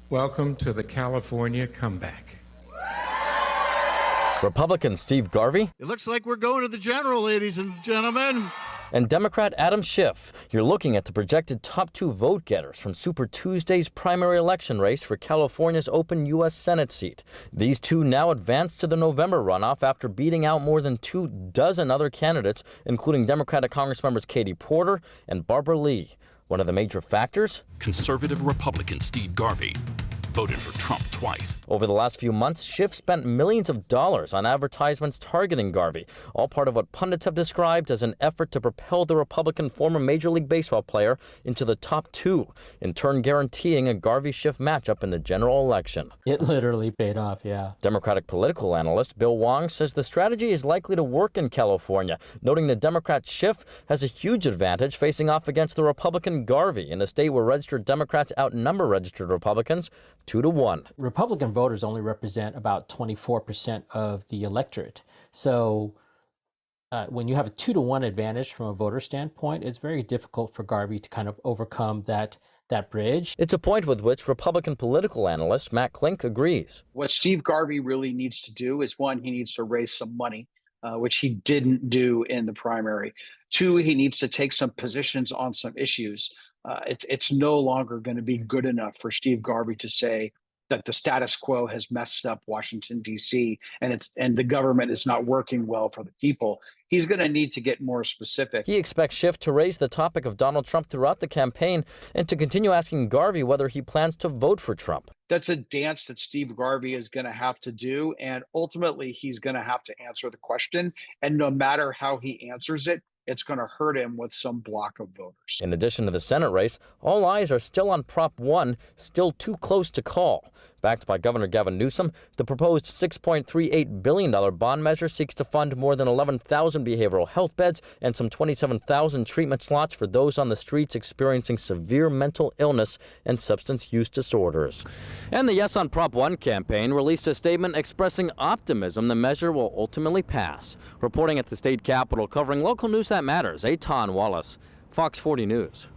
Welcome to the California comeback. Republican Steve Garvey. It looks like we're going to the general, ladies and gentlemen. And Democrat Adam Schiff. You're looking at the projected top two vote getters from Super Tuesday's primary election race for California's open U.S. Senate seat. These two now advance to the November runoff after beating out more than 24 other candidates, including Democratic Congressmembers Katie Porter and Barbara Lee. One of the major factors? Conservative Republican Steve Garvey voted for Trump twice. Over the last few months, Schiff spent millions of dollars on advertisements targeting Garvey, all part of what pundits have described as an effort to propel the Republican former Major League Baseball player into the top two, in turn guaranteeing a Garvey-Schiff matchup in the general election. It literally paid off, yeah. Democratic political analyst Bill Wong says the strategy is likely to work in California, noting the Democrat Schiff has a huge advantage facing off against the Republican Garvey in a state where registered Democrats outnumber registered Republicans 2-1. Republican voters only represent about 24% of the electorate. So when you have a 2-1 advantage from a voter standpoint, it's very difficult for Garvey to kind of overcome that bridge. It's a point with which Republican political analyst Matt Klink agrees. What Steve Garvey really needs to do is, one, he needs to raise some money, which he didn't do in the primary. Two, he needs to take some positions on some issues. It's no longer going to be good enough for Steve Garvey to say that the status quo has messed up Washington, D.C., and the government is not working well for the people. He's going to need to get more specific. He expects Schiff to raise the topic of Donald Trump throughout the campaign and to continue asking Garvey whether he plans to vote for Trump. That's a dance that Steve Garvey is going to have to do, and ultimately he's going to have to answer the question. And no matter how he answers it, it's going to hurt him with some block of voters. In addition to the Senate race, all eyes are still on Prop 1, still too close to call. Backed by Governor Gavin Newsom, the proposed $6.38 billion bond measure seeks to fund more than 11,000 behavioral health beds and some 27,000 treatment slots for those on the streets experiencing severe mental illness and substance use disorders. And the Yes on Prop 1 campaign released a statement expressing optimism the measure will ultimately pass. Reporting at the state capitol covering local news that matters, Eitan Wallace, Fox 40 News.